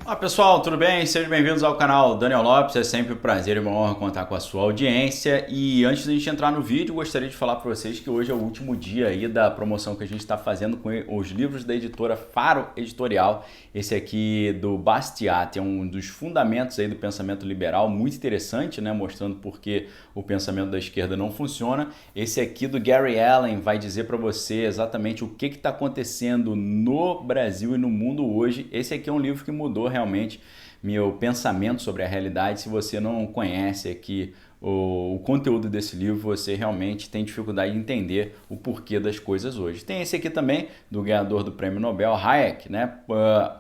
Olá pessoal, tudo bem? Sejam bem-vindos ao canal Daniel Lopes, é sempre um prazer e uma honra contar com a sua audiência. E antes de a gente entrar no vídeo, gostaria de falar para vocês que hoje é o último dia aí da promoção que a gente está fazendo com os livros da editora Faro Editorial. Esse aqui do Bastiat é um dos fundamentos aí do pensamento liberal, muito interessante, né? Mostrando por que o pensamento da esquerda não funciona. Esse aqui do Gary Allen vai dizer para você exatamente o que está acontecendo no Brasil e no mundo hoje. Esse aqui é um livro que mudou realmente meu pensamento sobre a realidade. Se você não conhece aqui o conteúdo desse livro, você realmente tem dificuldade de entender o porquê das coisas hoje. Tem esse aqui também, do ganhador do Prêmio Nobel, Hayek, né,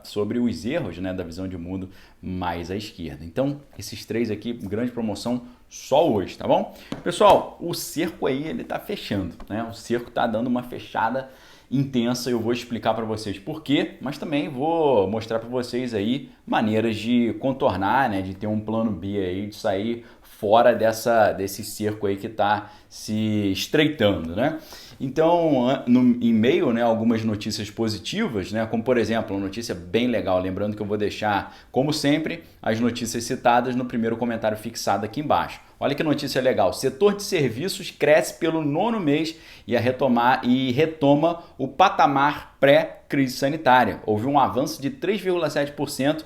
sobre os erros, né, da visão de mundo mais à esquerda. Então, esses três aqui, grande promoção só hoje, tá bom? Pessoal, o cerco aí, ele tá fechando, né? O cerco tá dando uma fechada intensa. Eu vou explicar para vocês por quê, mas também vou mostrar para vocês aí maneiras de contornar, né, de ter um plano B aí, de sair fora desse cerco aí que está se estreitando, né? Então, em meio, né, algumas notícias positivas, né, como por exemplo, uma notícia bem legal, lembrando que eu vou deixar, como sempre, as notícias citadas no primeiro comentário fixado aqui embaixo. Olha que notícia legal, setor de serviços cresce pelo 9º mês e retoma o patamar pré-crise sanitária. Houve um avanço de 3,7%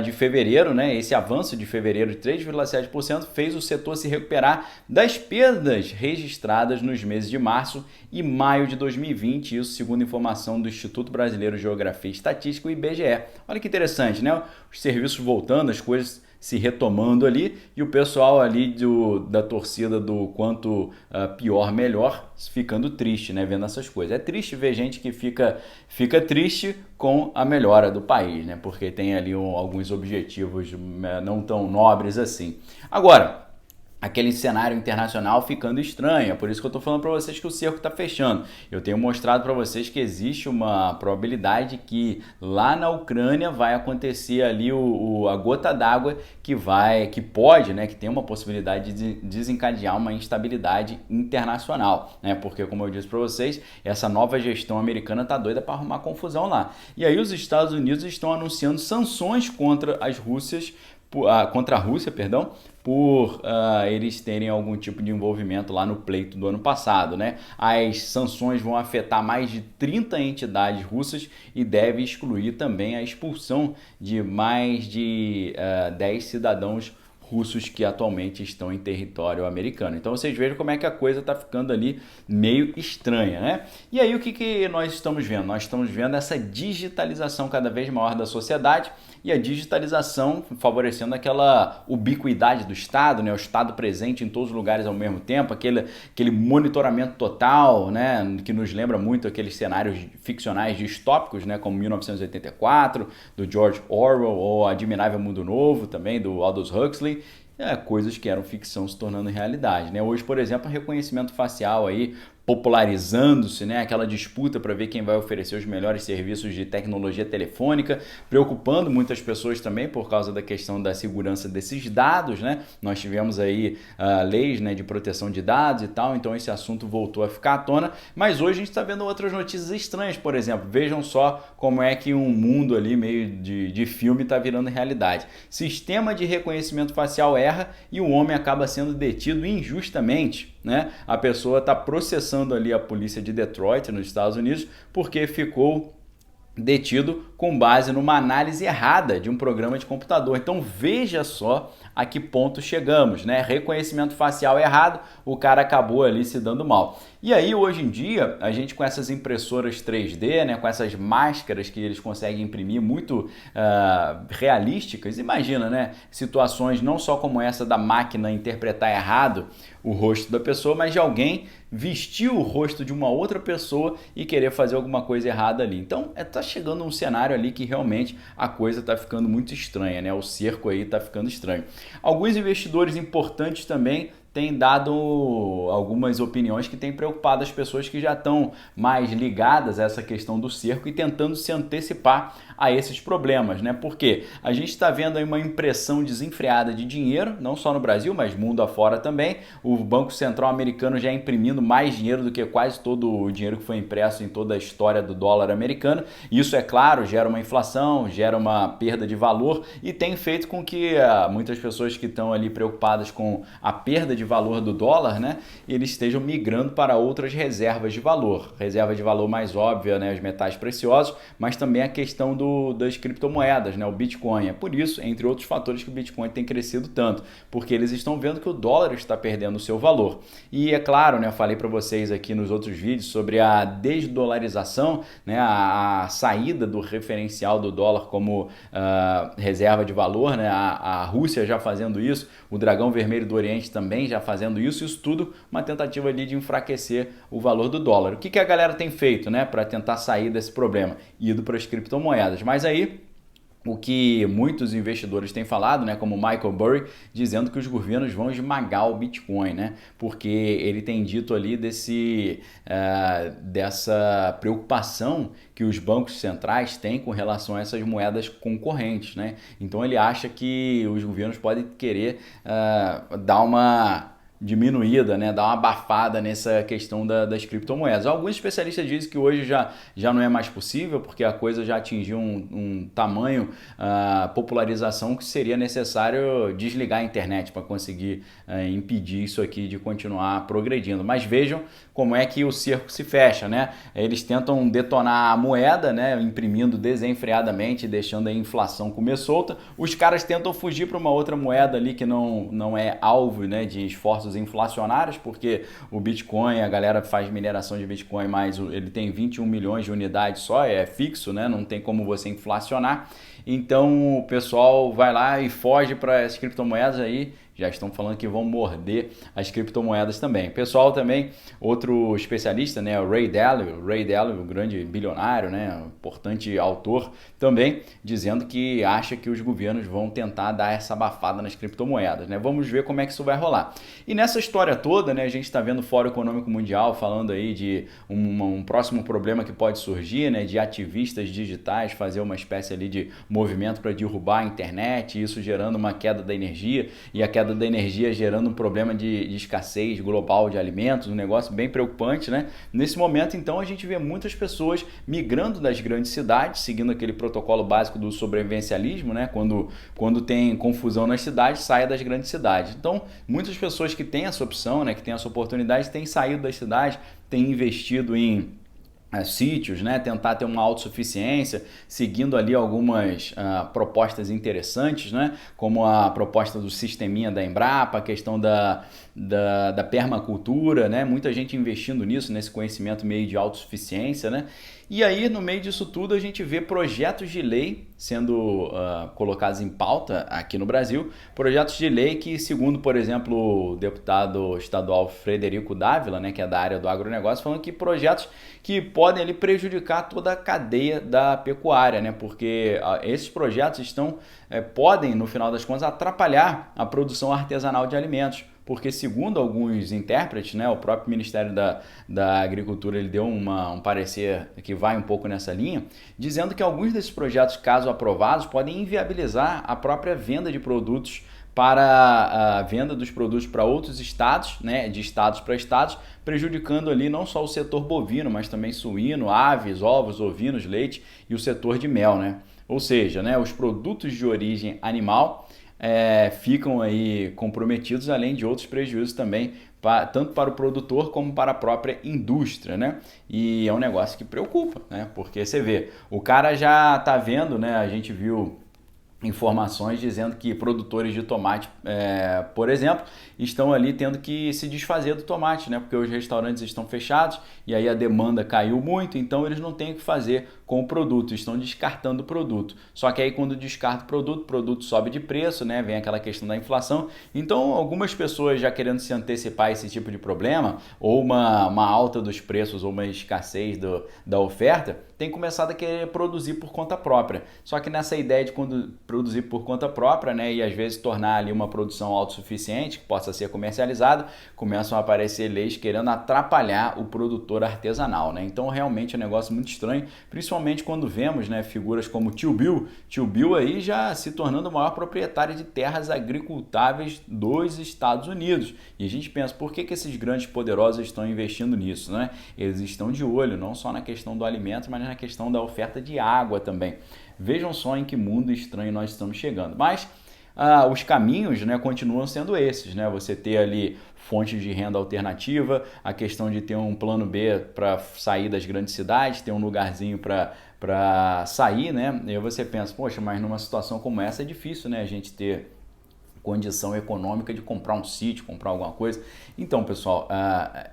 de fevereiro, né? Esse avanço de fevereiro de 3,7% fez o setor se recuperar das perdas registradas nos meses de março e maio de 2020, isso segundo informação do Instituto Brasileiro de Geografia e Estatística, o IBGE. Olha que interessante, né? Os serviços voltando, as coisas se retomando ali e o pessoal ali da torcida do quanto pior, melhor, ficando triste, né, vendo essas coisas. É triste ver gente que fica triste com a melhora do país, né, porque tem ali alguns objetivos não tão nobres assim. Agora, aquele cenário internacional ficando estranho. É por isso que eu estou falando para vocês que o cerco está fechando. Eu tenho mostrado para vocês que existe uma probabilidade que lá na Ucrânia vai acontecer ali a gota d'água que pode, né, que tem uma possibilidade de desencadear uma instabilidade internacional, né? Porque, como eu disse para vocês, essa nova gestão americana tá doida para arrumar confusão lá. E aí os Estados Unidos estão anunciando sanções contra a Rússia, perdão, por eles terem algum tipo de envolvimento lá no pleito do ano passado, né? As sanções vão afetar mais de 30 entidades russas e deve excluir também a expulsão de mais de 10 cidadãos russos que atualmente estão em território americano. Então vocês vejam como é que a coisa está ficando ali meio estranha, né? E aí o que nós estamos vendo? Nós estamos vendo essa digitalização cada vez maior da sociedade e a digitalização favorecendo aquela ubiquidade do Estado, né? O Estado presente em todos os lugares ao mesmo tempo, aquele monitoramento total, né? Que nos lembra muito aqueles cenários ficcionais distópicos, né? Como 1984, do George Orwell, ou Admirável Mundo Novo, também do Aldous Huxley. Coisas que eram ficção se tornando realidade, né? Hoje, por exemplo, reconhecimento facial aí popularizando-se, né? Aquela disputa para ver quem vai oferecer os melhores serviços de tecnologia telefônica, preocupando muitas pessoas também por causa da questão da segurança desses dados, né? Nós tivemos aí leis, né, de proteção de dados e tal, então esse assunto voltou a ficar à tona, mas hoje a gente está vendo outras notícias estranhas, por exemplo, vejam só como é que um mundo ali meio de filme está virando realidade. Sistema de reconhecimento facial erra e o homem acaba sendo detido injustamente, né? A pessoa está processando ali a polícia de Detroit, nos Estados Unidos, porque ficou detido com base numa análise errada de um programa de computador. Então veja só a que ponto chegamos, né? Reconhecimento facial errado, o cara acabou ali se dando mal. E aí hoje em dia, a gente com essas impressoras 3D, né, com essas máscaras que eles conseguem imprimir muito realísticas, imagina, né, situações não só como essa da máquina interpretar errado o rosto da pessoa, mas de alguém vestir o rosto de uma outra pessoa e querer fazer alguma coisa errada ali. Então, tá chegando um cenário ali que realmente a coisa tá ficando muito estranha, né? O cerco aí tá ficando estranho. Alguns investidores importantes também tem dado algumas opiniões que têm preocupado as pessoas que já estão mais ligadas a essa questão do cerco e tentando se antecipar a esses problemas, né? Porque a gente está vendo aí uma impressão desenfreada de dinheiro, não só no Brasil, mas mundo afora também. O Banco Central americano já imprimindo mais dinheiro do que quase todo o dinheiro que foi impresso em toda a história do dólar americano. Isso, é claro, gera uma inflação, gera uma perda de valor e tem feito com que muitas pessoas que estão ali preocupadas com a perda de valor do dólar, né, eles estejam migrando para outras reservas de valor. Reserva de valor mais óbvia, né, os metais preciosos, mas também a questão das criptomoedas, né, o Bitcoin. É por isso, entre outros fatores, que o Bitcoin tem crescido tanto, porque eles estão vendo que o dólar está perdendo o seu valor. E é claro, né, eu falei para vocês aqui nos outros vídeos sobre a desdolarização, né, a saída do referencial do dólar como reserva de valor, né, a Rússia já fazendo isso, o Dragão Vermelho do Oriente também já fazendo isso tudo uma tentativa ali de enfraquecer o valor do dólar. O que a galera tem feito, né, para tentar sair desse problema? Ido para as criptomoedas. Mas aí, o que muitos investidores têm falado, né, como Michael Burry, dizendo que os governos vão esmagar o Bitcoin, né, porque ele tem dito ali dessa preocupação que os bancos centrais têm com relação a essas moedas concorrentes, né? Então ele acha que os governos podem querer dar uma diminuída, né, dar uma abafada nessa questão das criptomoedas. Alguns especialistas dizem que hoje já não é mais possível, porque a coisa já atingiu um tamanho, popularização, que seria necessário desligar a internet para conseguir impedir isso aqui de continuar progredindo. Mas vejam como é que o cerco se fecha, né? Eles tentam detonar a moeda, né, imprimindo desenfreadamente, deixando a inflação comer solta. Os caras tentam fugir para uma outra moeda ali que não é alvo, né, de esforços inflacionários, porque o Bitcoin, a galera faz mineração de Bitcoin, mas ele tem 21 milhões de unidades só, é fixo, né? Não tem como você inflacionar. Então o pessoal vai lá e foge para as criptomoedas aí. Já estão falando que vão morder as criptomoedas também. Pessoal também, outro especialista, né, o Ray Dalio, o grande bilionário, né, importante autor também, dizendo que acha que os governos vão tentar dar essa abafada nas criptomoedas, né? Vamos ver como é que isso vai rolar. E nessa história toda, né, a gente está vendo o Fórum Econômico Mundial falando aí de um próximo problema que pode surgir, né, de ativistas digitais fazer uma espécie ali de movimento para derrubar a internet, isso gerando uma queda da energia, e a queda da energia gerando um problema de escassez global de alimentos, um negócio bem preocupante, né? Nesse momento, então, a gente vê muitas pessoas migrando das grandes cidades, seguindo aquele protocolo básico do sobrevivencialismo, né? Quando tem confusão nas cidades, saia das grandes cidades. Então, muitas pessoas que têm essa opção, né, que têm essa oportunidade, têm saído das cidades, têm investido em sítios, né? Tentar ter uma autossuficiência, seguindo ali algumas propostas interessantes, né? Como a proposta do sisteminha da Embrapa, a questão da permacultura, né? Muita gente investindo nisso, nesse conhecimento meio de autossuficiência, né? E aí, no meio disso tudo, a gente vê projetos de lei sendo colocados em pauta aqui no Brasil, projetos de lei que, segundo, por exemplo, o deputado estadual Frederico Dávila, né, que é da área do agronegócio, falando que projetos que podem ali prejudicar toda a cadeia da pecuária, né, porque esses projetos podem, no final das contas, atrapalhar a produção artesanal de alimentos. Porque, segundo alguns intérpretes, né, o próprio Ministério da Agricultura ele deu um parecer que vai um pouco nessa linha, dizendo que alguns desses projetos, caso aprovados, podem inviabilizar a própria venda de produtos para a venda dos produtos para outros estados, né, de estados para estados, prejudicando ali não só o setor bovino, mas também suíno, aves, ovos, ovinos, leite e o setor de mel, né? Ou seja, né, os produtos de origem animal ficam aí comprometidos, além de outros prejuízos também, tanto para o produtor como para a própria indústria, né? E é um negócio que preocupa, né? Porque você vê, o cara já está vendo, né? A gente viu informações dizendo que produtores de tomate, por exemplo, estão ali tendo que se desfazer do tomate, né? Porque os restaurantes estão fechados e aí a demanda caiu muito, então eles não têm o que fazer com o produto, estão descartando o produto. Só que aí quando descarta o produto sobe de preço, né? Vem aquela questão da inflação. Então algumas pessoas já querendo se antecipar a esse tipo de problema, ou uma alta dos preços ou uma escassez da oferta, tem começado a querer produzir por conta própria. Só que nessa ideia de quando produzir por conta própria, né, e às vezes tornar ali uma produção autossuficiente, que possa ser comercializada, começam a aparecer leis querendo atrapalhar o produtor artesanal, né? Então realmente é um negócio muito estranho, principalmente quando vemos, né, figuras como Tio Bill aí já se tornando o maior proprietário de terras agricultáveis dos Estados Unidos. E a gente pensa, por que esses grandes poderosos estão investindo nisso, né? Eles estão de olho não só na questão do alimento, mas na questão da oferta de água também. Vejam só em que mundo estranho nós estamos chegando. Mas os caminhos, né, continuam sendo esses, né? Você ter ali fontes de renda alternativa, a questão de ter um plano B para sair das grandes cidades, ter um lugarzinho para sair, né? E aí você pensa, poxa, mas numa situação como essa é difícil, né, a gente ter condição econômica de comprar um sítio, comprar alguma coisa. Então, pessoal,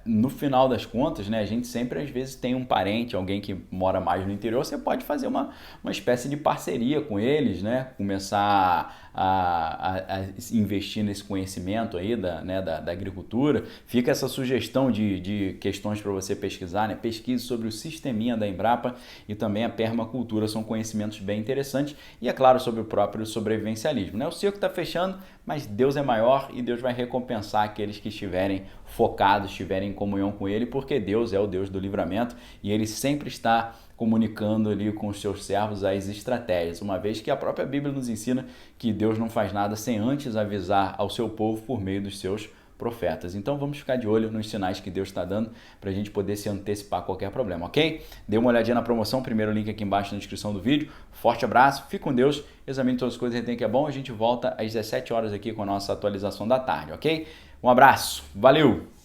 no final das contas, né, a gente sempre às vezes tem um parente, alguém que mora mais no interior, você pode fazer uma espécie de parceria com eles, né, começar a investir nesse conhecimento aí da agricultura. Fica essa sugestão de questões para você pesquisar, né? Pesquise sobre o sisteminha da Embrapa e também a permacultura, são conhecimentos bem interessantes, e é claro, sobre o próprio sobrevivencialismo, né? O circo está fechando, mas Deus é maior e Deus vai recompensar aqueles que estiverem focados, estiverem em comunhão com Ele, porque Deus é o Deus do livramento e Ele sempre está comunicando ali com os seus servos as estratégias, uma vez que a própria Bíblia nos ensina que Deus não faz nada sem antes avisar ao seu povo por meio dos seus profetas. Então vamos ficar de olho nos sinais que Deus está dando para a gente poder se antecipar a qualquer problema, ok? Dê uma olhadinha na promoção, primeiro link aqui embaixo na descrição do vídeo. Forte abraço, fique com Deus, examine todas as coisas que tem que é bom. A gente volta às 17 horas aqui com a nossa atualização da tarde, ok? Um abraço, valeu!